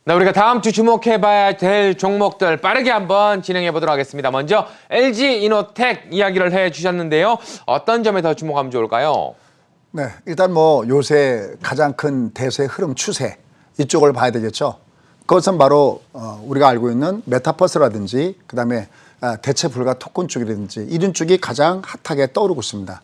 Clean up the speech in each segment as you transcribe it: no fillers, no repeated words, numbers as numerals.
네, 우리가 다음 주 주목해봐야 될 종목들 빠르게 한번 진행해 보도록 하겠습니다. 먼저 LG이노텍 이야기를 해주셨는데요. 어떤 점에 더 주목하면 좋을까요? 네, 일단 뭐 요새 가장 큰 대세 흐름 추세 이쪽을 봐야 되겠죠. 그것은 바로 우리가 알고 있는 메타버스라든지 그다음에 대체 불가 토큰 쪽이라든지 이런 쪽이 가장 핫하게 떠오르고 있습니다.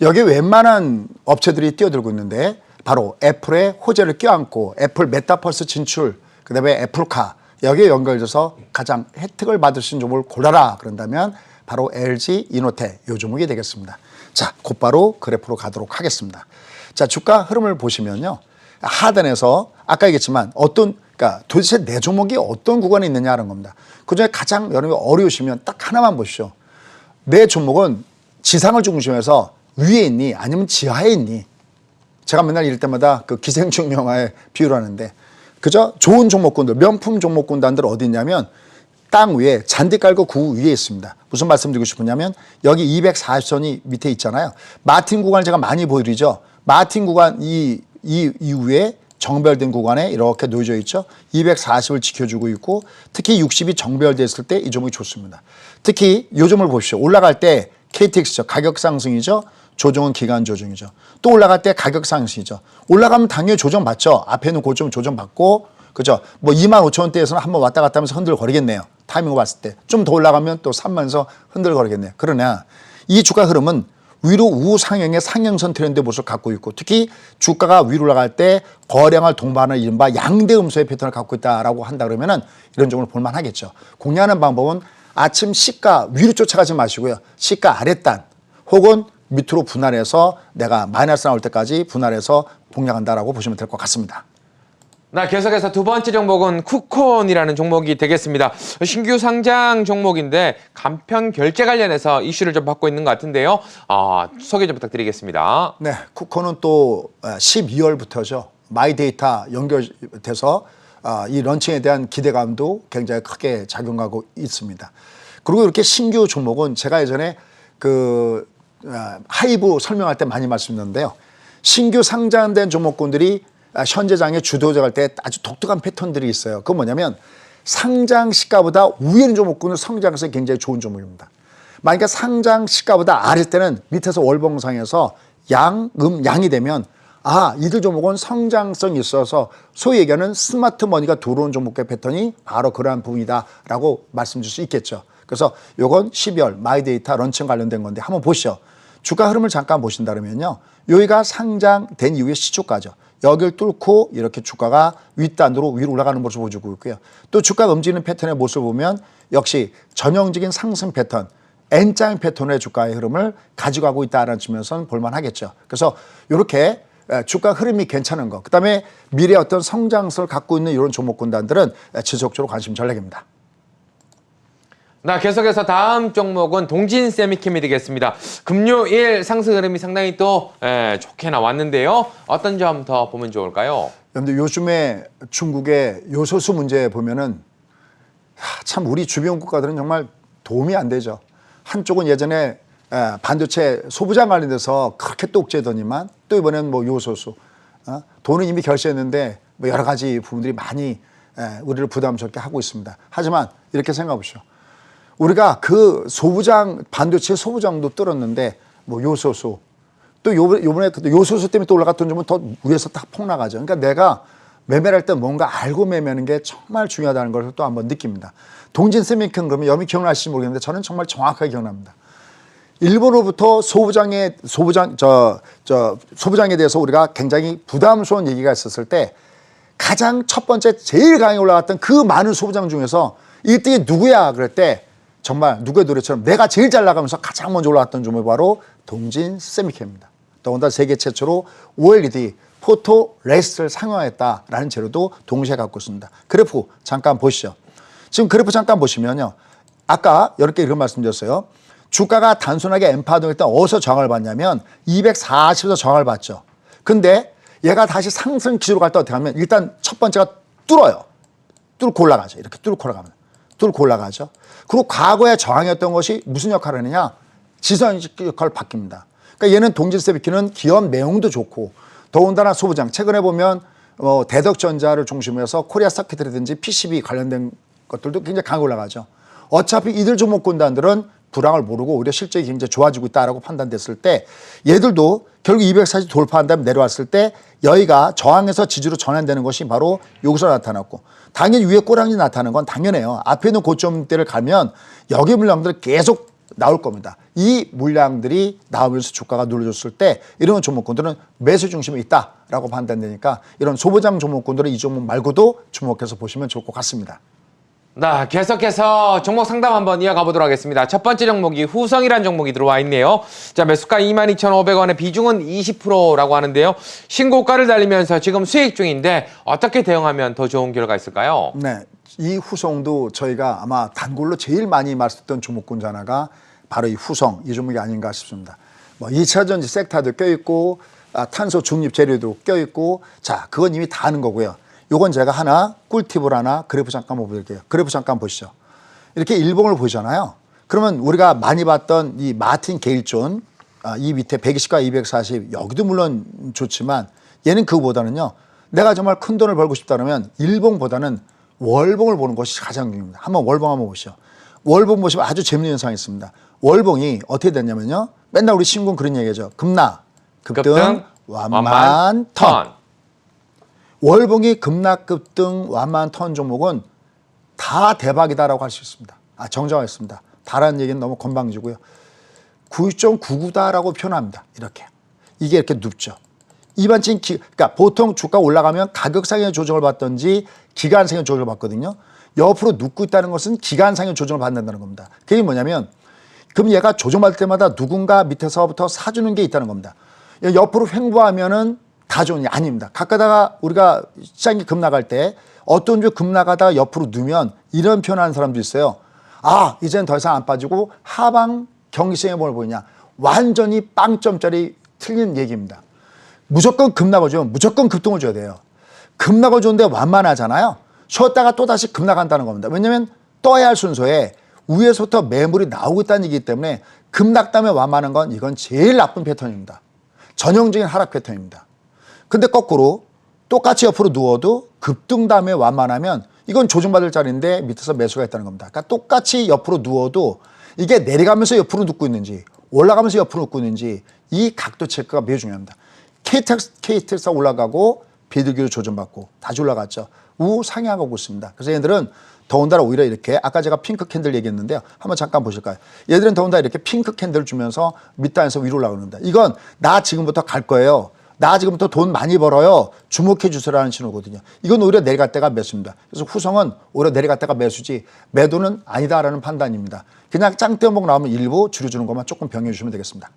여기에 웬만한 업체들이 뛰어들고 있는데 바로 애플의 호재를 껴안고 애플 메타버스 진출, 그다음에 애플카 여기에 연결돼서 가장 혜택을 받을 수 있는 종목을 골라라 그런다면 바로 LG이노텍 이 종목이 되겠습니다. 자, 곧바로 그래프로 가도록 하겠습니다. 자, 주가 흐름을 보시면요. 하단에서 아까 얘기했지만 그러니까 도대체 내 종목이 어떤 구간에 있느냐는 겁니다. 그중에 가장 여러분이 어려우시면 딱 하나만 보시죠. 내 종목은 지상을 중심해서 위에 있니 아니면 지하에 있니? 제가 맨날 이럴 때마다 그 기생충 영화에 비유를 하는데 그저 좋은 종목군들, 명품 종목군단들 어디 있냐면 땅 위에 잔디 깔고 그 위에 있습니다. 무슨 말씀드리고 싶으냐면 여기 240선이 밑에 있잖아요. 마틴 구간을 제가 많이 보여드리죠. 마틴 구간 이 이후에 정별된 구간에 이렇게 놓여져 있죠. 240을 지켜주고 있고 특히 60이 정별됐을 때 이 종목이 좋습니다. 특히 요점을 보십시오. 올라갈 때 KTX죠. 가격 상승이죠. 조정은 기간 조정이죠. 또 올라갈 때 가격 상승이죠. 올라가면 당연히 조정 받죠. 앞에 있는 고점 조정 받고 그죠? 뭐 25,000원대에서는 한번 왔다 갔다 하면서 흔들거리겠네요. 타이밍을 봤을 때. 좀 더 올라가면 또 3만에서 흔들거리겠네요. 그러나 이 주가 흐름은 위로 우상향의 상향선 트렌드 모습을 갖고 있고 특히 주가가 위로 올라갈 때 거량을 동반하는 이른바 양대 음수의 패턴을 갖고 있다라고 한다 그러면은 이런 종목을 볼만 하겠죠. 공략하는 방법은 아침 시가 위로 쫓아가지 마시고요. 시가 아랫단 혹은 밑으로 분할해서 내가 마이너스 나올 때까지 분할해서 공략한다라고 보시면 될 것 같습니다. 네, 계속해서 두 번째 종목은 쿠콘이라는 종목이 되겠습니다. 신규 상장 종목인데 간편 결제 관련해서 이슈를 좀 받고 있는 것 같은데요. 소개 좀 부탁드리겠습니다. 네, 쿠콘은 또 12월부터죠. 마이데이터 연결돼서 이 런칭에 대한 기대감도 굉장히 크게 작용하고 있습니다. 그리고 이렇게 신규 종목은 제가 예전에 하이브 설명할 때 많이 말씀드렸는데요. 신규 상장된 종목군들이 현재장에 주도작할 때 아주 독특한 패턴들이 있어요. 그건 뭐냐면 상장 시가보다 위에 있는 종목군은 성장성이 굉장히 좋은 종목입니다. 만약에 상장 시가보다 아래 때는 밑에서 월봉상에서 양이 되면 이들 종목은 성장성이 있어서 소위 얘기하는 스마트 머니가 들어온 종목의 패턴이 바로 그러한 부분이다라고 말씀드릴 수 있겠죠. 그래서 요건 12월 마이데이터 런칭 관련된 건데 한번 보시죠. 주가 흐름을 잠깐 보신다면요. 여기가 상장된 이후의 시초가죠. 여기를 뚫고 이렇게 주가가 윗단으로 위로 올라가는 모습을 보여주고 있고요. 또 주가가 움직이는 패턴의 모습을 보면 역시 전형적인 상승 패턴, N자 패턴의 주가의 흐름을 가지고 가고 있다는 측면에서는 볼만하겠죠. 그래서 이렇게 주가 흐름이 괜찮은 것, 그다음에 미래의 어떤 성장성을 갖고 있는 이런 종목군단들은 지속적으로 관심 전략입니다. 네, 계속해서 다음 종목은 동진세미캠이 되겠습니다. 금요일 상승 흐름이 상당히 또 좋게 나왔는데요. 어떤 점 더 보면 좋을까요? 그런데 요즘에 중국의 요소수 문제 보면은 참 우리 주변 국가들은 정말 도움이 안 되죠. 한쪽은 예전에 반도체 소부장 관련돼서 그렇게 또 억제더니만 또 이번엔 뭐 요소수 돈은 이미 결제했는데 뭐 여러 가지 부분들이 많이 우리를 부담스럽게 하고 있습니다. 하지만 이렇게 생각해 보시죠. 우리가 그 반도체 소부장도 뚫었는데 뭐 요소수 또 요번에 요소수 때문에 또 올라갔던 점은 더 위에서 딱 폭락하죠. 그러니까 내가 매매를 할 때 뭔가 알고 매매하는 게 정말 중요하다는 걸 또 한번 느낍니다. 동진세미캠 그러면 여러분이 기억나실지 모르겠는데 저는 정말 정확하게 기억납니다. 일본으로부터 소부장에 대해서 우리가 굉장히 부담스러운 얘기가 있었을 때 가장 첫 번째 제일 강하게 올라갔던 그 많은 소부장 중에서 1등이 누구야 그럴 때 정말 누구의 노래처럼 내가 제일 잘 나가면서 가장 먼저 올라왔던 종목이 바로 동진세미캠입니다. 더군다나 세계 최초로 OLED 포토레시스트를 상용화했다라는 재료도 동시에 갖고 있습니다. 그래프 잠깐 보시죠. 지금 그래프 잠깐 보시면요. 아까 이렇게 이런 말씀드렸어요. 주가가 단순하게 엠파동일 때 어디서 저항을 받냐면 240에서 저항을 받죠. 근데 얘가 다시 상승 기조로 갈 때 어떻게 하면 일단 첫 번째가 뚫어요. 뚫고 올라가죠. 이렇게 뚫고 올라가죠. 그리고 과거에 저항이었던 것이 무슨 역할을 하느냐? 지선 역할을 바뀝니다. 그러니까 얘는 동질세비키는 기업 내용도 좋고 더군다나 소부장 최근에 보면 대덕전자를 중심으로 해서 코리아 서킷이라든지 PCB 관련된 것들도 굉장히 강하게 올라가죠. 어차피 이들 종목군단들은 불황을 모르고 오히려 실적이 굉장히 좋아지고 있다라고 판단됐을 때 얘들도 결국 240 돌파한 다음에 내려왔을 때 여기가 저항에서 지지로 전환되는 것이 바로 여기서 나타났고 당연히 위에 꼬랑지 나타나는 건 당연해요. 앞에 있는 고점대를 가면 여기 물량들이 계속 나올 겁니다. 이 물량들이 나오면서 주가가 눌러줬을 때 이런 종목군들은 매수 중심에 있다라고 판단되니까 이런 소부장 종목군들은 이 종목 말고도 주목해서 보시면 좋을 것 같습니다. 네, 계속해서 종목 상담 한번 이어가 보도록 하겠습니다. 첫 번째 종목이 후성이라는 종목이 들어와 있네요. 자, 매수가 22,500원에 비중은 20%라고 하는데요. 신고가를 달리면서 지금 수익 중인데 어떻게 대응하면 더 좋은 결과 있을까요? 네, 이 후성도 저희가 아마 단골로 제일 많이 말씀드렸던 종목군 중 하나가 바로 이 후성, 이 종목이 아닌가 싶습니다. 뭐 2차 전지 섹터도 껴있고 탄소 중립 재료도 껴있고 자, 그건 이미 다 아는 거고요. 요건 제가 하나 꿀팁을 하나 그래프 잠깐 보여드릴게요. 그래프 잠깐 보시죠. 이렇게 일봉을 보잖아요. 그러면 우리가 많이 봤던 이 마틴 게일존 이 밑에 120과 240 여기도 물론 좋지만 얘는 그거보다는요. 내가 정말 큰 돈을 벌고 싶다 그러면 일봉보다는 월봉을 보는 것이 가장 중요합니다. 한번 월봉 한번 보시죠. 월봉 보시면 아주 재밌는 현상이 있습니다. 월봉이 어떻게 됐냐면요. 맨날 우리 신군 그런 얘기죠. 급락, 급등, 완만, 턴. 월봉이 급락급등 완만 턴 종목은 다 대박이다라고 할 수 있습니다. 정정하겠습니다. 다라는 얘기는 너무 건방지고요. 9.99다라고 표현합니다. 이렇게. 이게 이렇게 눕죠. 일반적인 그러니까 보통 주가 올라가면 가격상의 조정을 받든지 기간상의 조정을 받거든요. 옆으로 눕고 있다는 것은 기간상의 조정을 받는다는 겁니다. 그게 뭐냐면 그럼 얘가 조정받을 때마다 누군가 밑에서부터 사주는 게 있다는 겁니다. 옆으로 횡보하면은 다 좋으냐? 아닙니다. 가끔가다가 우리가 시장이 급락할 때 어떤 주 급락하다가 옆으로 누면 이런 표현하는 사람도 있어요. 아, 이제는 더 이상 안 빠지고 하방 경기성에 뭘 보이냐? 완전히 빵점짜리 틀린 얘기입니다. 무조건 급락을 줘요. 무조건 급등을 줘야 돼요. 급락을 줬는데 완만하잖아요. 쉬었다가 또다시 급락한다는 겁니다. 왜냐하면 떠야 할 순서에 위에서부터 매물이 나오고 있다는 얘기이기 때문에 급락 다음에 완만한 건 이건 제일 나쁜 패턴입니다. 전형적인 하락 패턴입니다. 근데 거꾸로 똑같이 옆으로 누워도 급등 다음에 완만하면 이건 조정받을 자리인데 밑에서 매수가 있다는 겁니다. 그러니까 똑같이 옆으로 누워도 이게 내려가면서 옆으로 눕고 있는지 올라가면서 옆으로 눕고 있는지 이 각도 체크가 매우 중요합니다. KTX 올라가고 비둘기로 조정받고 다시 올라갔죠. 우상향하고 있습니다. 그래서 얘들은 더군다나 오히려 이렇게 아까 제가 핑크 캔들 얘기했는데요. 한번 잠깐 보실까요? 얘들은 더군다나 이렇게 핑크 캔들을 주면서 밑단에서 위로 올라가는다. 이건 나 지금부터 갈 거예요. 나 지금부터 돈 많이 벌어요. 주목해 주세요라는 신호거든요. 이건 오히려 내려갈 때가 매수입니다. 그래서 후성은 오히려 내려갈 때가 매수지 매도는 아니다라는 판단입니다. 그냥 짱떼목 나오면 일부 줄여주는 것만 조금 병해 주시면 되겠습니다.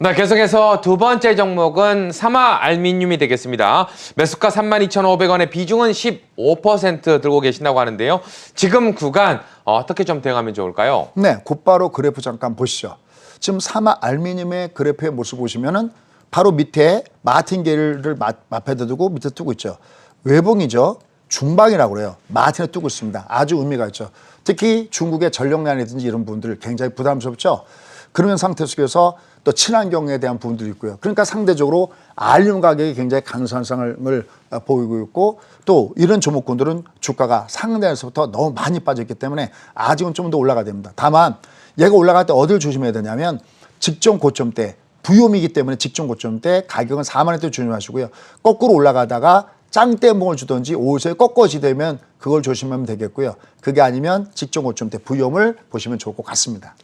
네, 계속해서 두 번째 종목은 사마 알미늄이 되겠습니다. 매수가 32,500원에 비중은 15% 들고 계신다고 하는데요. 지금 구간 어떻게 좀 대응하면 좋을까요? 네, 곧바로 그래프 잠깐 보시죠. 지금 사마 알미늄의 그래프의 모습 보시면은 바로 밑에 마틴게일을 앞에다 두고 밑에 뜨고 있죠. 외봉이죠. 중방이라고 그래요. 마틴에 뜨고 있습니다. 아주 의미가 있죠. 특히 중국의 전력난이라든지 이런 부분들 굉장히 부담스럽죠. 그런 상태 속에서 또 친환경에 대한 부분들이 있고요. 그러니까 상대적으로 알륨 가격이 굉장히 강선상을 보이고 있고 또 이런 종목군들은 주가가 상단에서부터 너무 많이 빠졌기 때문에 아직은 좀 더 올라가야 됩니다. 다만 얘가 올라갈 때 어딜 조심해야 되냐면 직전 고점대 부요미이기 때문에 직전 고점대 가격은 4만 원대 조심하시고요. 거꾸로 올라가다가 짱떼봉을 주든지 오후에 꺾어지되면 그걸 조심하면 되겠고요. 그게 아니면 직전 고점대 부요음을 보시면 좋을 것 같습니다.